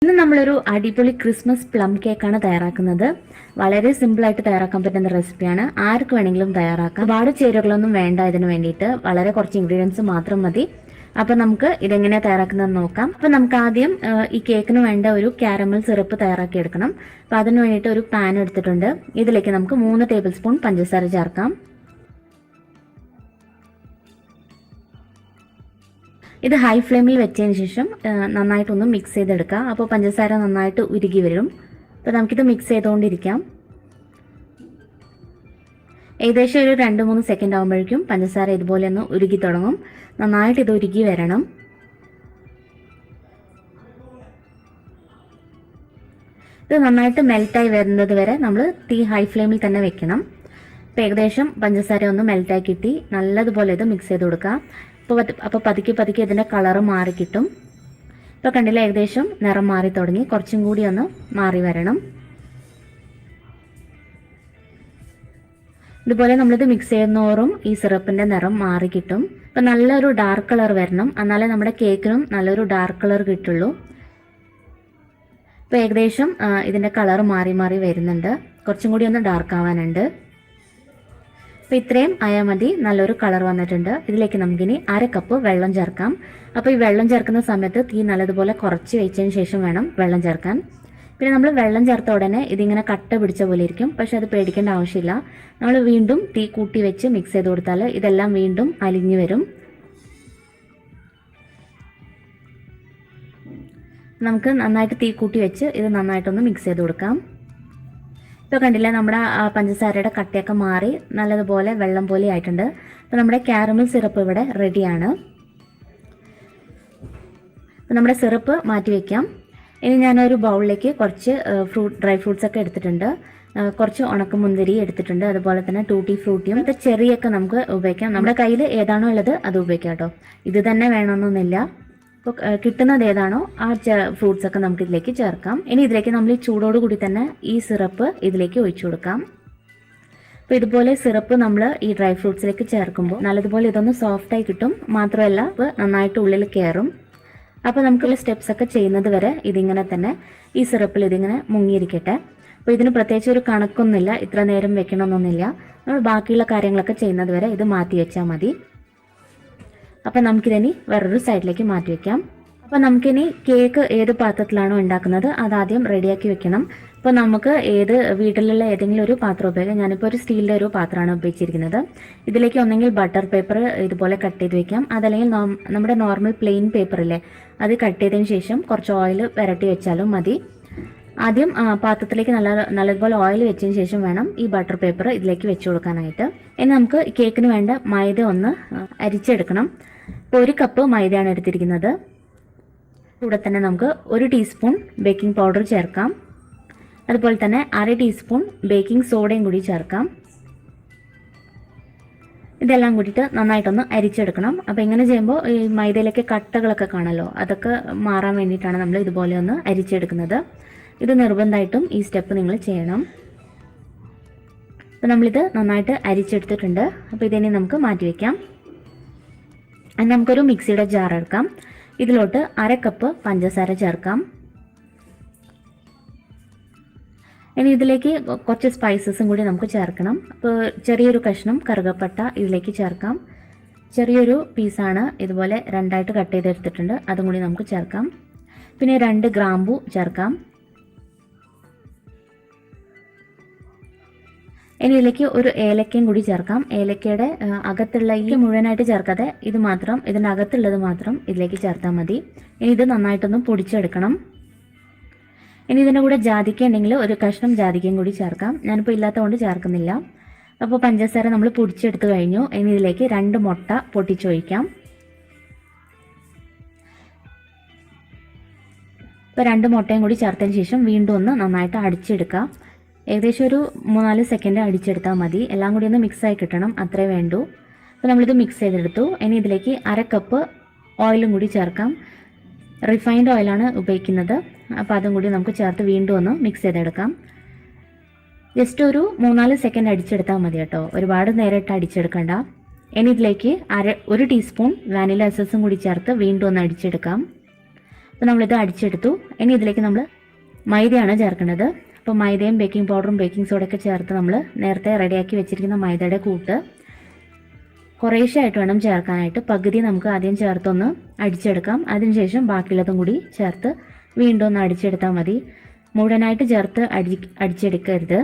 ഇന്ന് നമ്മളൊരു അടിപൊളി ക്രിസ്മസ് പ്ലം കേക്കാണ് തയ്യാറാക്കുന്നത്. വളരെ സിമ്പിളായിട്ട് തയ്യാറാക്കാൻ പറ്റുന്ന റെസിപ്പിയാണ്. ആർക്ക് വേണമെങ്കിലും തയ്യാറാക്കാം. ഒരുപാട് ചേരുവകളൊന്നും വേണ്ട. ഇതിന് വേണ്ടിയിട്ട് വളരെ കുറച്ച് ഇൻഗ്രീഡിയൻസ് മാത്രം മതി. അപ്പം നമുക്ക് ഇതെങ്ങനെയാണ് തയ്യാറാക്കുന്നതെന്ന് നോക്കാം. അപ്പം നമുക്ക് ആദ്യം ഈ കേക്കിന് വേണ്ട ഒരു കാരമൽ സിറപ്പ് തയ്യാറാക്കി എടുക്കണം. അപ്പം അതിന് വേണ്ടിയിട്ട് ഒരു പാൻ എടുത്തിട്ടുണ്ട്. ഇതിലേക്ക് നമുക്ക് 3 ടേബിൾ സ്പൂൺ പഞ്ചസാര ചേർക്കാം. ഇത് ഹൈ ഫ്ലെയിമിൽ വെച്ചതിന് ശേഷം നന്നായിട്ടൊന്ന് മിക്സ് ചെയ്തെടുക്കുക. അപ്പോൾ പഞ്ചസാര നന്നായിട്ട് ഉരുകി വരും. അപ്പോൾ നമുക്കിത് മിക്സ് ചെയ്തുകൊണ്ടിരിക്കാം. ഏകദേശം ഒരു 2-3 സെക്കൻഡ് ആകുമ്പോഴേക്കും പഞ്ചസാര ഇതുപോലെ ഒന്ന് ഉരുകി തുടങ്ങും. നന്നായിട്ട് ഇത് ഉരുകി വരണം. ഇത് നന്നായിട്ട് മെൽറ്റായി വരുന്നത് വരെ നമ്മൾ തീ ഹൈ ഫ്ലെയിമിൽ തന്നെ വെക്കണം. അപ്പോൾ ഏകദേശം പഞ്ചസാര ഒന്ന് മെൽറ്റായി കിട്ടി. നല്ലതുപോലെ ഇത് മിക്സ് ചെയ്ത് കൊടുക്കുക. അപ്പോൾ പതുക്കെ ഇതിൻ്റെ കളറ് മാറി കിട്ടും. ഇപ്പോൾ കണ്ടില്ല, ഏകദേശം നിറം മാറി തുടങ്ങി. കുറച്ചും കൂടി ഒന്ന് മാറി വരണം. ഇതുപോലെ നമ്മളിത് മിക്സ് ചെയ്യുന്നോറും ഈ സിറപ്പിൻ്റെ നിറം മാറി കിട്ടും. അപ്പോൾ നല്ലൊരു ഡാർക്ക് കളർ വരണം. എന്നാലേ നമ്മുടെ കേക്കിനും നല്ലൊരു ഡാർക്ക് കളർ കിട്ടുള്ളൂ. ഇപ്പോൾ ഏകദേശം ഇതിൻ്റെ കളർ മാറി മാറി വരുന്നുണ്ട്. കുറച്ചും കൂടി ഒന്ന് ഡാർക്ക് ആവാനുണ്ട്. അപ്പോൾ ഇത്രയും ആയാൽ മതി. നല്ലൊരു കളർ വന്നിട്ടുണ്ട്. ഇതിലേക്ക് നമുക്കിനി 1/2 കപ്പ് വെള്ളം ചേർക്കാം. അപ്പോൾ ഈ വെള്ളം ചേർക്കുന്ന സമയത്ത് തീ നല്ലതുപോലെ കുറച്ച് വെച്ചതിന് ശേഷം വേണം വെള്ളം ചേർക്കാൻ. പിന്നെ നമ്മൾ വെള്ളം ചേർത്ത ഉടനെ ഇതിങ്ങനെ കട്ട പിടിച്ച പോലെ ഇരിക്കും. പക്ഷെ അത് പേടിക്കേണ്ട ആവശ്യമില്ല. നമ്മൾ വീണ്ടും തീ കൂട്ടി വെച്ച് മിക്സ് ചെയ്ത് കൊടുത്താൽ ഇതെല്ലാം വീണ്ടും അലിഞ്ഞു വരും. നമുക്ക് നന്നായിട്ട് തീ കൂട്ടി വെച്ച് ഇത് നന്നായിട്ടൊന്ന് മിക്സ് ചെയ്ത് കൊടുക്കാം. ഇപ്പോൾ കണ്ടില്ല, നമ്മുടെ പഞ്ചസാരയുടെ കട്ടയൊക്കെ മാറി നല്ലതുപോലെ വെള്ളം പോലെ ആയിട്ടുണ്ട്. അപ്പോൾ നമ്മുടെ കാരമൽ സിറപ്പ് ഇവിടെ റെഡിയാണ്. അപ്പോൾ നമ്മുടെ സിറപ്പ് മാറ്റി വയ്ക്കാം. ഇനി ഞാനൊരു ബൗളിലേക്ക് കുറച്ച് ഡ്രൈ ഫ്രൂട്ട്സ് ഒക്കെ എടുത്തിട്ടുണ്ട്. കുറച്ച് ഉണക്കമുന്തിരി എടുത്തിട്ടുണ്ട്. അതുപോലെ തന്നെ ടൂട്ടി ഫ്രൂട്ടിയും ചെറിയൊക്കെ നമുക്ക് ഉപയോഗിക്കാം. നമ്മുടെ കയ്യിൽ ഏതാണോ ഉള്ളത് അത് ഉപയോഗിക്കാം കേട്ടോ. ഇത് തന്നെ വേണമെന്നൊന്നുമില്ല. അപ്പോൾ കിട്ടുന്നത് ഏതാണോ ആ ഫ്രൂട്ട്സ് ഒക്കെ നമുക്ക് ഇതിലേക്ക് ചേർക്കാം. ഇനി ഇതിലേക്ക് നമ്മൾ ഈ ചൂടോട് കൂടി തന്നെ ഈ സിറപ്പ് ഇതിലേക്ക് ഒഴിച്ചു കൊടുക്കാം. അപ്പോൾ ഇതുപോലെ സിറപ്പ് നമ്മൾ ഈ ഡ്രൈ ഫ്രൂട്ട്സിലേക്ക് ചേർക്കുമ്പോൾ നല്ലതുപോലെ ഇതൊന്ന് സോഫ്റ്റായി കിട്ടും. മാത്രമല്ല ഇപ്പോൾ നന്നായിട്ട് ഉള്ളിൽ കയറും. അപ്പോൾ നമുക്കുള്ള സ്റ്റെപ്സ് ഒക്കെ ചെയ്യുന്നത് വരെ ഇതിങ്ങനെ തന്നെ ഈ സിറപ്പിൽ ഇതിങ്ങനെ മുങ്ങിയിരിക്കട്ടെ. അപ്പോൾ ഇതിന് പ്രത്യേകിച്ച് ഒരു കണക്കൊന്നുമില്ല. ഇത്ര നേരം വെക്കണമെന്നൊന്നുമില്ല. നമ്മൾ ബാക്കിയുള്ള കാര്യങ്ങളൊക്കെ ചെയ്യുന്നത് വരെ ഇത് മാറ്റി വെച്ചാൽ മതി. അപ്പം നമുക്കിതിനി വേറൊരു സൈഡിലേക്ക് മാറ്റി വയ്ക്കാം. അപ്പോൾ നമുക്കിനി കേക്ക് ഏത് പാത്രത്തിലാണോ ഉണ്ടാക്കുന്നത് അതാദ്യം റെഡിയാക്കി വെക്കണം. അപ്പോൾ നമുക്ക് വീട്ടിലുള്ള ഏതെങ്കിലും ഒരു പാത്രം ഉപയോഗിക്കാം. ഞാനിപ്പോൾ ഒരു സ്റ്റീലിൻ്റെ ഒരു പാത്രമാണ് ഉപയോഗിച്ചിരിക്കുന്നത്. ഇതിലേക്ക് ഒന്നെങ്കിൽ ബട്ടർ പേപ്പർ ഇതുപോലെ കട്ട് ചെയ്ത് വെക്കാം. അതല്ലെങ്കിൽ നമ്മുടെ നോർമൽ പ്ലെയിൻ പേപ്പറില്ലേ അത് കട്ട് ചെയ്തതിന് ശേഷം കുറച്ച് ഓയിൽ പുരട്ടി വെച്ചാലും മതി. ആദ്യം പാത്രത്തിലേക്ക് നല്ലതുപോലെ ഓയിൽ വെച്ചതിന് ശേഷം വേണം ഈ ബട്ടർ പേപ്പർ ഇതിലേക്ക് വെച്ച് കൊടുക്കാനായിട്ട്. ഇനി നമുക്ക് കേക്കിന് വേണ്ട മൈദ ഒന്ന് അരിച്ചെടുക്കണം. ഇപ്പോൾ 1 കപ്പ് മൈദയാണ് എടുത്തിരിക്കുന്നത്. കൂടെ തന്നെ നമുക്ക് 1 ടീസ്പൂൺ ബേക്കിംഗ് പൗഡർ ചേർക്കാം. അതുപോലെ തന്നെ 1/2 ടീസ്പൂൺ ബേക്കിംഗ് സോഡയും കൂടി ചേർക്കാം. ഇതെല്ലാം കൂടിയിട്ട് നന്നായിട്ടൊന്ന് അരിച്ചെടുക്കണം. അപ്പോൾ ഇങ്ങനെ ചെയ്യുമ്പോൾ ഈ മൈദയിലേക്ക് കട്ടകളൊക്കെ കാണല്ലോ, അതൊക്കെ മാറാൻ വേണ്ടിയിട്ടാണ് നമ്മൾ ഇതുപോലെ ഒന്ന് അരിച്ചെടുക്കുന്നത്. ഇത് നിർബന്ധമായിട്ടും ഈ സ്റ്റെപ്പ് നിങ്ങൾ ചെയ്യണം. അപ്പോൾ നമ്മളിത് നന്നായിട്ട് അരിച്ചെടുത്തിട്ടുണ്ട്. അപ്പോൾ ഇതിനെ നമുക്ക് മാറ്റി വയ്ക്കാം. നമുക്കൊരു മിക്സിയുടെ ജാർ എടുക്കാം. ഇതിലോട്ട് 1/2 കപ്പ് പഞ്ചസാര ചേർക്കാം. ഇനി ഇതിലേക്ക് കുറച്ച് സ്പൈസസും കൂടി നമുക്ക് ചേർക്കണം. അപ്പോൾ ചെറിയൊരു കഷ്ണം കറുകപ്പട്ട ഇതിലേക്ക് ചേർക്കാം. ചെറിയൊരു പീസാണ് ഇതുപോലെ 2ആയിട്ട് കട്ട് ചെയ്തെടുത്തിട്ടുണ്ട്. അതും കൂടി നമുക്ക് ചേർക്കാം. പിന്നെ 2 ഗ്രാമ്പു ചേർക്കാം. ഇനി ഇതിലേക്ക് ഒരു ഏലക്കയും കൂടി ചേർക്കാം. ഏലക്കയുടെ അകത്തുള്ള ഈ മുഴുവനായിട്ട് ചേർക്കാതെ ഇതിൻ്റെ അകത്തുള്ളത് മാത്രം ഇതിലേക്ക് ചേർത്താൽ മതി. ഇനി ഇത് നന്നായിട്ടൊന്ന് പൊടിച്ചെടുക്കണം. ഇനി ഇതിൻ്റെ കൂടെ ജാതിക്ക ഉണ്ടെങ്കിൽ ഒരു കഷ്ണം ജാതിക്കയും കൂടി ചേർക്കാം. ഞാനിപ്പോൾ ഇല്ലാത്തതുകൊണ്ട് ചേർക്കുന്നില്ല. അപ്പോൾ പഞ്ചസാര നമ്മൾ പൊടിച്ചെടുത്ത് കഴിഞ്ഞു. ഇനി ഇതിലേക്ക് 2 മുട്ട പൊട്ടിച്ചൊഴിക്കാം. ഇപ്പോൾ 2 മുട്ടയും കൂടി ചേർത്തതിന് ശേഷം വീണ്ടും ഒന്ന് നന്നായിട്ട് അടിച്ചെടുക്കുക. ഏകദേശം ഒരു 3-4 സെക്കൻഡ് അടിച്ചെടുത്താൽ മതി. എല്ലാം കൂടി ഒന്ന് മിക്സായി കിട്ടണം, അത്രേ വേണ്ടൂ. അപ്പോൾ നമ്മളിത് മിക്സ് ചെയ്തെടുത്തു. ഇനി ഇതിലേക്ക് 1/2 കപ്പ് ഓയിലും കൂടി ചേർക്കാം. റിഫൈൻഡ് ഓയിലാണ് ഉപയോഗിക്കുന്നത്. അപ്പോൾ അതും കൂടി നമുക്ക് ചേർത്ത് വീണ്ടും ഒന്ന് മിക്സ് ചെയ്തെടുക്കാം. ജസ്റ്റ് ഒരു 3-4 സെക്കൻഡ് അടിച്ചെടുത്താൽ മതി കേട്ടോ. ഒരുപാട് നേരിട്ട് അടിച്ചെടുക്കണ്ട. ഇനി ഇതിലേക്ക് 1 ടീസ്പൂൺ വാനില എസൻസും കൂടി ചേർത്ത് വീണ്ടും ഒന്ന് അടിച്ചെടുക്കാം. അപ്പോൾ നമ്മളിത് അടിച്ചെടുത്തു. ഇനി ഇതിലേക്ക് നമ്മൾ മൈദയാണ് ചേർക്കേണ്ടത്. അപ്പോൾ മൈദയും ബേക്കിംഗ് പൗഡറും ബേക്കിംഗ് സോഡയൊക്കെ ചേർത്ത് നമ്മൾ നേരത്തെ റെഡിയാക്കി വെച്ചിരിക്കുന്ന മൈദയുടെ കൂട്ട് കുറേശ്ശെ ആയിട്ട് വേണം ചേർക്കാനായിട്ട്. പകുതി നമുക്ക് ആദ്യം ചേർത്തൊന്ന് അടിച്ചെടുക്കാം. അതിനുശേഷം ബാക്കിയുള്ളതും കൂടി ചേർത്ത് വീണ്ടും ഒന്ന് അടിച്ചെടുത്താൽ മതി. മുഴുവനായിട്ട് ചേർത്ത് അടിച്ചെടുക്കരുത്.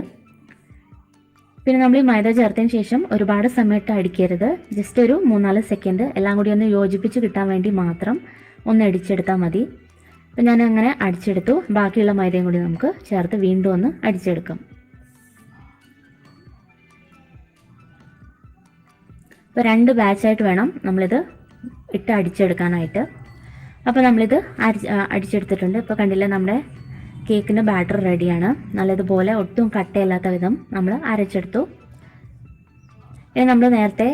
പിന്നെ നമ്മൾ ഈ മൈദ ചേർത്തതിന് ശേഷം ഒരുപാട് സമയത്ത് അടിക്കരുത്. ജസ്റ്റ് ഒരു 3-4 സെക്കൻഡ് എല്ലാം കൂടി ഒന്ന് യോജിപ്പിച്ച് കിട്ടാൻ വേണ്ടി മാത്രം ഒന്ന് അടിച്ചെടുത്താൽ മതി. അപ്പം ഞാൻ അങ്ങനെ അടിച്ചെടുത്തു. ബാക്കിയുള്ള മൈദയും കൂടി നമുക്ക് ചേർത്ത് വീണ്ടും ഒന്ന് അടിച്ചെടുക്കാം. ഇപ്പോൾ 2 ബാച്ചായിട്ട് വേണം നമ്മളിത് ഇട്ട് അടിച്ചെടുക്കാനായിട്ട്. അപ്പോൾ നമ്മളിത് അടിച്ചെടുത്തിട്ടുണ്ട്. ഇപ്പോൾ കണ്ടില്ലേ, നമ്മുടെ കേക്കിൻ്റെ ബാറ്റർ റെഡിയാണ്. നല്ലതുപോലെ ഒട്ടും കട്ടയില്ലാത്ത വിധം നമ്മൾ അരച്ചെടുത്തു. ഇനി നമ്മൾ നേരത്തെ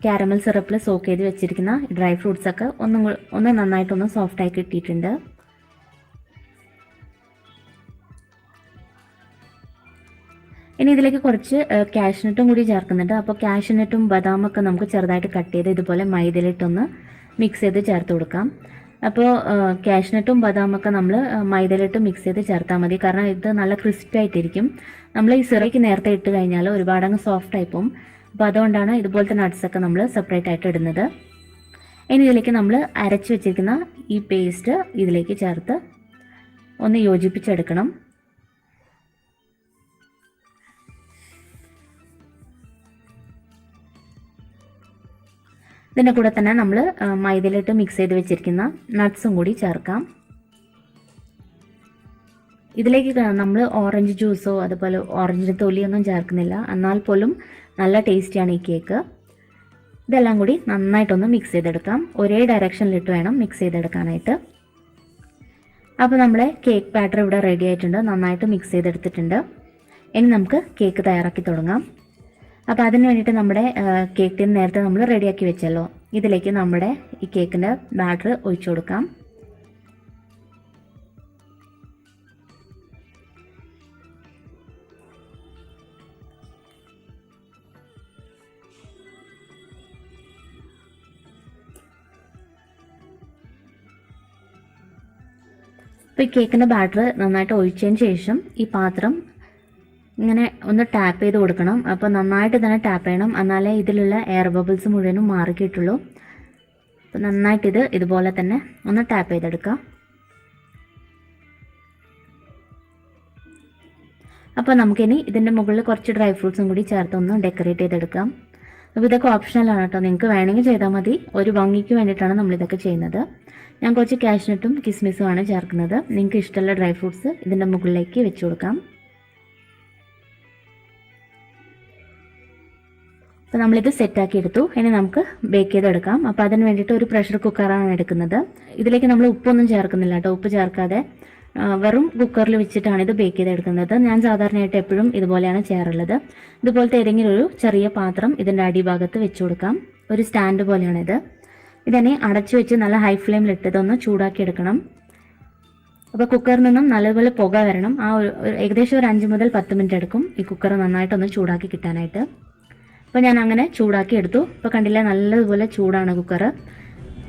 കാരമൽ സിറപ്പിൽ സോക്ക് ചെയ്ത് വെച്ചിരിക്കുന്ന ഡ്രൈ ഫ്രൂട്ട്സൊക്കെ ഒന്ന് നന്നായിട്ടൊന്ന് സോഫ്റ്റായി കിട്ടിയിട്ടുണ്ട്. ഇനി ഇതിലേക്ക് കുറച്ച് കാഷ്നട്ടും കൂടി ചേർക്കുന്നുണ്ട്. അപ്പോൾ കാഷ്നട്ടും ബദാമൊക്കെ നമുക്ക് ചെറുതായിട്ട് കട്ട് ചെയ്ത് ഇതുപോലെ മൈദയിലിട്ടൊന്ന് മിക്സ് ചെയ്ത് ചേർത്ത് കൊടുക്കാം. അപ്പോൾ കാഷ്നട്ടും ബദാമൊക്കെ നമ്മൾ മൈദയിലിട്ട് മിക്സ് ചെയ്ത് ചേർത്താൽ മതി. കാരണം ഇത് നല്ല ക്രിസ്പി ആയിട്ടിരിക്കും. നമ്മൾ ഈ സിറയ്ക്ക് നേരത്തെ ഇട്ട് കഴിഞ്ഞാൽ ഒരുപാടങ്ങ് സോഫ്റ്റ് ആയി പോകും. അപ്പോൾ അതുകൊണ്ടാണ് ഇതുപോലത്തെ നട്ട്സൊക്കെ നമ്മൾ സെപ്പറേറ്റ് ആയിട്ട് ഇടുന്നത്. ഇനി ഇതിലേക്ക് നമ്മൾ അരച്ച് വെച്ചിരിക്കുന്ന ഈ പേസ്റ്റ് ഇതിലേക്ക് ചേർത്ത് ഒന്ന് യോജിപ്പിച്ചെടുക്കണം. ഇതിൻ്റെ കൂടെ തന്നെ നമ്മൾ മൈദയിലിട്ട് മിക്സ് ചെയ്ത് വെച്ചിരിക്കുന്ന നട്ട്സും കൂടി ചേർക്കാം. ഇതിലേക്ക് നമ്മൾ ഓറഞ്ച് ജ്യൂസോ അതുപോലെ ഓറഞ്ചിൻ്റെ തൊലിയൊന്നും ചേർക്കുന്നില്ല. എന്നാൽ പോലും നല്ല ടേസ്റ്റിയാണ് ഈ കേക്ക്. ഇതെല്ലാം കൂടി നന്നായിട്ടൊന്ന് മിക്സ് ചെയ്തെടുക്കാം. ഒരേ ഡയറക്ഷനിലിട്ട് വേണം മിക്സ് ചെയ്തെടുക്കാനായിട്ട്. അപ്പോൾ നമ്മളെ കേക്ക് ബാറ്റർ ഇവിടെ റെഡി ആയിട്ടുണ്ട്. നന്നായിട്ട് മിക്സ് ചെയ്തെടുത്തിട്ടുണ്ട്. ഇനി നമുക്ക് കേക്ക് തയ്യാറാക്കി തുടങ്ങാം. അപ്പോൾ അതിന് വേണ്ടിയിട്ട് നമ്മുടെ കേക്ക് ടിൻ നേരത്തെ നമ്മൾ റെഡിയാക്കി വെച്ചല്ലോ, ഇതിലേക്ക് നമ്മുടെ ഈ കേക്കിൻ്റെ ബാറ്റർ ഒഴിച്ചു കൊടുക്കാം. അപ്പോൾ ഈ കേക്കിൻ്റെ ബാറ്റർ നന്നായിട്ട് ഒഴിച്ചതിന് ശേഷം ഈ പാത്രം ഇങ്ങനെ ഒന്ന് ടാപ്പ് ചെയ്ത് കൊടുക്കണം. അപ്പോൾ നന്നായിട്ട് തന്നെ ടാപ്പ് ചെയ്യണം, എന്നാലേ ഇതിലുള്ള എയർ ബബിൾസ് മുഴുവനും മാറി കിട്ടുള്ളൂ. അപ്പോൾ നന്നായിട്ടിത് ഇതുപോലെ തന്നെ ഒന്ന് ടാപ്പ് ചെയ്തെടുക്കാം. അപ്പോൾ നമുക്കിനി ഇതിൻ്റെ മുകളിൽ കുറച്ച് ഡ്രൈ ഫ്രൂട്ട്സും കൂടി ചേർത്തൊന്ന് ഡെക്കറേറ്റ് ചെയ്തെടുക്കാം. അപ്പോൾ ഇതൊക്കെ ഓപ്ഷണലാണ് കേട്ടോ, നിങ്ങൾക്ക് വേണമെങ്കിൽ ചെയ്താൽ മതി. ഒരു ഭംഗിക്ക് വേണ്ടിയിട്ടാണ് നമ്മളിതൊക്കെ ചെയ്യുന്നത്. ഞാൻ കുറച്ച് കാഷ്നട്ടും കിസ്മിസുമാണ് ചേർക്കുന്നത്. നിങ്ങൾക്ക് ഇഷ്ടമുള്ള ഡ്രൈ ഫ്രൂട്ട്സ് ഇതിൻ്റെ മുകളിലേക്ക് വെച്ച് കൊടുക്കാം. അപ്പോൾ നമ്മളിത് സെറ്റാക്കി എടുത്തു. ഇനി നമുക്ക് ബേക്ക് ചെയ്തെടുക്കാം. അപ്പോൾ അതിന് വേണ്ടിയിട്ട് ഒരു പ്രഷർ കുക്കറാണ് എടുക്കുന്നത്. ഇതിലേക്ക് നമ്മൾ ഉപ്പൊന്നും ചേർക്കുന്നില്ല കേട്ടോ. ഉപ്പ് ചേർക്കാതെ വെറും കുക്കറിൽ വെച്ചിട്ടാണ് ഇത് ബേക്ക് ചെയ്തെടുക്കുന്നത്. ഞാൻ സാധാരണയായിട്ട് എപ്പോഴും ഇതുപോലെയാണ് ചെയ്യാറുള്ളത്. ഇതുപോലത്തെ ഏതെങ്കിലും ഒരു ചെറിയ പാത്രം ഇതിൻ്റെ അടിഭാഗത്ത് വെച്ച് കൊടുക്കാം. ഒരു സ്റ്റാൻഡ് പോലെയാണിത്. ഇതിനെ അടച്ചു വെച്ച് നല്ല ഹൈ ഫ്ലെയിമിലിട്ട് ഇതൊന്ന് ചൂടാക്കി എടുക്കണം. അപ്പോൾ കുക്കറിൽ നിന്നും നല്ലപോലെ പുക വരണം. ഏകദേശം ഒരു 5 മുതൽ 10 മിനിറ്റ് എടുക്കും ഈ കുക്കർ നന്നായിട്ടൊന്ന് ചൂടാക്കി കിട്ടാനായിട്ട്. അപ്പോൾ ഞാൻ അങ്ങനെ ചൂടാക്കി എടുത്തു. ഇപ്പോൾ കണ്ടില്ലേ, നല്ലതുപോലെ ചൂടാണ് കുക്കർ.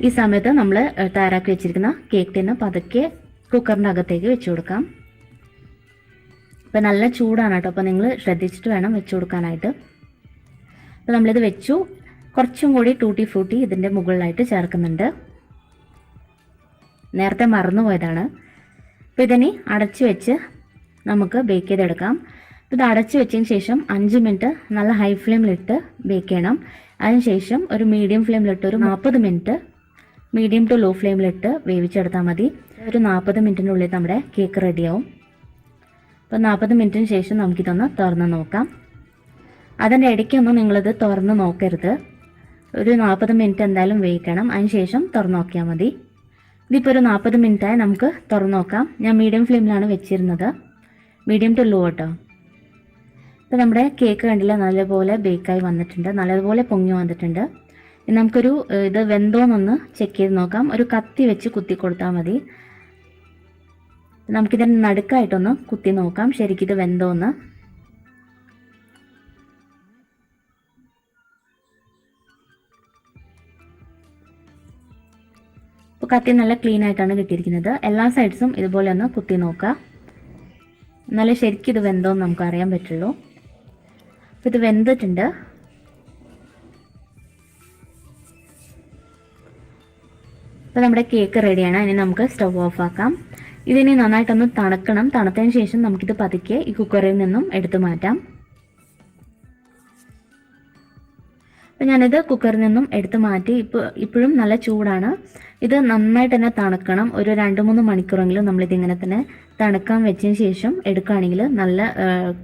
ഈ സമയത്ത് നമ്മൾ തയ്യാറാക്കി വെച്ചിരിക്കുന്ന കേക്ക് ടിന്ന് പതുക്കെ കുക്കറിൻ്റെ അകത്തേക്ക് വെച്ച് കൊടുക്കാം. ഇപ്പോൾ നല്ല ചൂടാണ് കേട്ടോ, അപ്പോൾ നിങ്ങൾ ശ്രദ്ധിച്ചിട്ട് വേണം വെച്ച് കൊടുക്കാനായിട്ട്. അപ്പോൾ നമ്മളിത് വെച്ചു. കുറച്ചും കൂടി ടൂട്ടി ഫ്രൂട്ടി ഇതിൻ്റെ മുകളിലായിട്ട് ചേർക്കുന്നുണ്ട്. നേരത്തെ മറന്നുപോയതാണ്. അപ്പോൾ ഇതിനെ അടച്ചു വെച്ച് നമുക്ക് ബേക്ക് ചെയ്തെടുക്കാം. ഇത് അടച്ചു വെച്ചതിന് ശേഷം 5 മിനിറ്റ് നല്ല ഹൈ ഫ്ലെയിമിലിട്ട് ബേക്ക് ചെയ്യണം. അതിനുശേഷം ഒരു മീഡിയം ഫ്ലെയിമിലിട്ട് ഒരു 40 മിനിറ്റ് മീഡിയം ടു ലോ ഫ്ലെയിമിലിട്ട് വേവിച്ചെടുത്താൽ മതി. ഒരു 40 മിനിറ്റിനുള്ളിൽ നമ്മുടെ കേക്ക് റെഡിയാവും. അപ്പോൾ 40 മിനിറ്റിന് ശേഷം നമുക്കിതൊന്ന് തുറന്ന് നോക്കാം. അതിൻ്റെ ഇടയ്ക്കൊന്നും നിങ്ങളിത് തുറന്ന് നോക്കരുത്. ഒരു 40 മിനിറ്റ് എന്തായാലും വേവിക്കണം. അതിനുശേഷം തുറന്ന് നോക്കിയാൽ മതി. ഇതിപ്പോൾ ഒരു 40 മിനിറ്റായി നമുക്ക് തുറന്ന് നോക്കാം. ഞാൻ മീഡിയം ഫ്ലെയിമിലാണ് വെച്ചിരുന്നത്, മീഡിയം ടു ലോ കേട്ടോ. ഇപ്പോൾ നമ്മുടെ കേക്ക് കണ്ടില്ല, നല്ലപോലെ ബേക്കായി വന്നിട്ടുണ്ട്, നല്ലതുപോലെ പൊങ്ങി വന്നിട്ടുണ്ട്. നമുക്കൊരു ഇത് വെന്തോന്നൊന്ന് ചെക്ക് ചെയ്ത് നോക്കാം. ഒരു കത്തി വെച്ച് കുത്തി കൊടുത്താൽ മതി. നമുക്കിതിന് നടുക്കായിട്ടൊന്ന് കുത്തി നോക്കാം ശരിക്കിത് വെന്തോന്ന്. ഇപ്പോൾ കത്തി നല്ല ക്ലീൻ ആയിട്ടാണ് കിട്ടിയിരിക്കുന്നത്. എല്ലാ സൈഡ്സും ഇതുപോലെ ഒന്ന് കുത്തി നോക്കുക, എന്നാലേ ശരിക്കും ഇത് വെന്തോന്ന് നമുക്ക് അറിയാൻ പറ്റുള്ളൂ. അപ്പോൾ ഇത് വെന്തിട്ടുണ്ട്. അപ്പോൾ നമ്മുടെ കേക്ക് റെഡിയാണ്. ഇനി നമുക്ക് സ്റ്റവ് ഓഫ് ആക്കാം. ഇതിനി നന്നായിട്ടൊന്ന് തണുക്കണം. തണുത്തതിന് ശേഷം നമുക്കിത് പതുക്കെ ഈ കുക്കറിൽ നിന്നും എടുത്തു മാറ്റാം. അപ്പോൾ ഞാനിത് കുക്കറിൽ നിന്നും എടുത്തു മാറ്റി. ഇപ്പോഴും നല്ല ചൂടാണ്. ഇത് നന്നായിട്ട് തന്നെ തണുക്കണം. ഒരു 2-3 മണിക്കൂറെങ്കിലും നമ്മളിതിങ്ങനെ തന്നെ തണുക്കാൻ വെച്ചതിന് ശേഷം എടുക്കുകയാണെങ്കിൽ നല്ല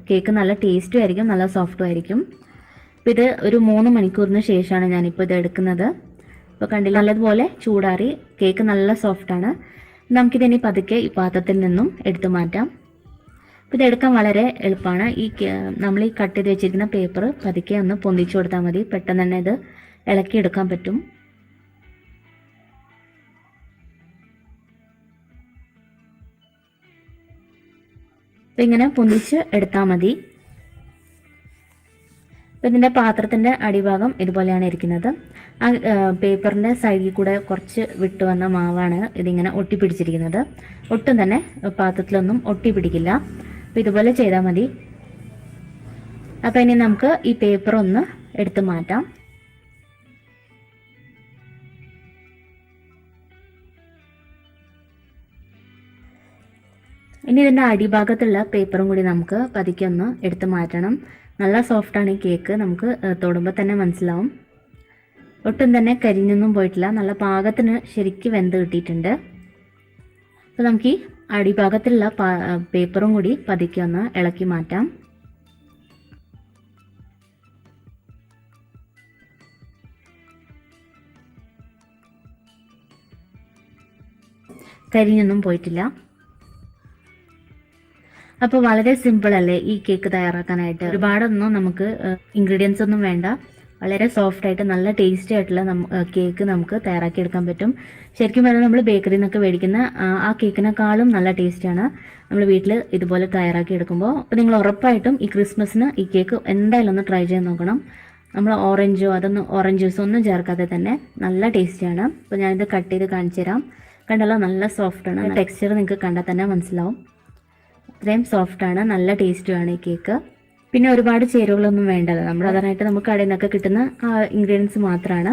കേക്ക് നല്ല ടേസ്റ്റും ആയിരിക്കും, നല്ല സോഫ്റ്റും ആയിരിക്കും. അപ്പോൾ ഇത് ഒരു 3 മണിക്കൂറിന് ശേഷമാണ് ഞാനിപ്പോൾ ഇത് എടുക്കുന്നത്. അപ്പോൾ കണ്ടില്ല, നല്ലതുപോലെ ചൂടാറി കേക്ക് നല്ല സോഫ്റ്റാണ്. നമുക്കിതിനി പതുക്കെ ഈ പാത്രത്തിൽ നിന്നും എടുത്തു മാറ്റാം. അപ്പോൾ ഇതെടുക്കാൻ വളരെ എളുപ്പമാണ്. നമ്മൾ ഈ കട്ട് ചെയ്ത് വെച്ചിരിക്കുന്ന പേപ്പർ പതുക്കെ ഒന്ന് പൊന്തിച്ചു കൊടുത്താൽ മതി. പെട്ടെന്ന് തന്നെ ഇത് ഇളക്കിയെടുക്കാൻ പറ്റും. അപ്പോൾ ഇങ്ങനെ പൊന്തിച്ച് എടുത്താൽ മതി. അപ്പോൾ ഇതിൻ്റെ പാത്രത്തിൻ്റെ അടിഭാഗം ഇതുപോലെയാണ് ഇരിക്കുന്നത്. ആ പേപ്പറിൻ്റെ സൈഡിൽ കൂടെ കുറച്ച് വിട്ട് വന്ന മാവാണ് ഇതിങ്ങനെ ഒട്ടിപ്പിടിച്ചിരിക്കുന്നത്. ഒട്ടും തന്നെ പാത്രത്തിലൊന്നും ഒട്ടിപ്പിടിക്കില്ല. അപ്പോൾ ഇതുപോലെ ചെയ്താൽ മതി. അപ്പോൾ ഇനി നമുക്ക് ഈ പേപ്പർ ഒന്ന് എടുത്ത് മാറ്റാം. ഇനി ഇതിൻ്റെ അടിഭാഗത്തുള്ള പേപ്പറും കൂടി നമുക്ക് പതുക്കെ ഒന്ന് എടുത്ത് മാറ്റണം. നല്ല സോഫ്റ്റാണ് ഈ കേക്ക്, നമുക്ക് തൊടുമ്പോൾ തന്നെ മനസ്സിലാവും. ഒട്ടും തന്നെ കരിഞ്ഞൊന്നും പോയിട്ടില്ല, നല്ല പാകത്തിന് ശരിക്കും വെന്ത് കിട്ടിയിട്ടുണ്ട്. അപ്പോൾ നമുക്ക് ഈ അടിഭാഗത്തുള്ള പേപ്പറും കൂടി പതുക്കെ ഒന്ന് ഇളക്കി മാറ്റാം. കരിഞ്ഞൊന്നും പോയിട്ടില്ല. അപ്പോൾ വളരെ സിമ്പിൾ അല്ലേ ഈ കേക്ക് തയ്യാറാക്കാനായിട്ട്. ഒരുപാടൊന്നും നമുക്ക് ഇൻഗ്രീഡിയൻസ് ഒന്നും വേണ്ട. വളരെ സോഫ്റ്റായിട്ട് നല്ല ടേസ്റ്റി ആയിട്ടുള്ള കേക്ക് നമുക്ക് തയ്യാറാക്കിയെടുക്കാൻ പറ്റും. ശരിക്കും പറഞ്ഞാൽ നമ്മൾ ബേക്കറിയിൽ നിന്നൊക്കെ മേടിക്കുന്ന ആ കേക്കിനേക്കാളും നല്ല ടേസ്റ്റാണ് നമ്മൾ വീട്ടിൽ ഇതുപോലെ തയ്യാറാക്കി എടുക്കുമ്പോൾ. അപ്പോൾ നിങ്ങൾ ഉറപ്പായിട്ടും ഈ ക്രിസ്മസിന് ഈ കേക്ക് എന്തായാലും ഒന്ന് ട്രൈ ചെയ്ത് നോക്കണം. നമ്മൾ ഓറഞ്ച് ജ്യൂസോ ഒന്നും ചേർക്കാതെ തന്നെ നല്ല ടേസ്റ്റിയാണ്. അപ്പോൾ ഞാനിത് കട്ട് ചെയ്ത് കാണിച്ചു തരാം. കണ്ടല്ലോ, നല്ല സോഫ്റ്റാണ്. ടെക്സ്ചർ നിങ്ങൾക്ക് കണ്ടാൽ തന്നെ മനസ്സിലാവും. അത്രയും സോഫ്റ്റാണ്, നല്ല ടേസ്റ്റുമാണ് ഈ കേക്ക്. പിന്നെ ഒരുപാട് ചേരുവകളൊന്നും വേണ്ടല്ലോ. നമ്മൾ സാധാരണയായിട്ട് നമുക്ക് കടയിൽ നിന്നൊക്കെ കിട്ടുന്ന ഇൻഗ്രീഡിയൻസ് മാത്രമാണ്.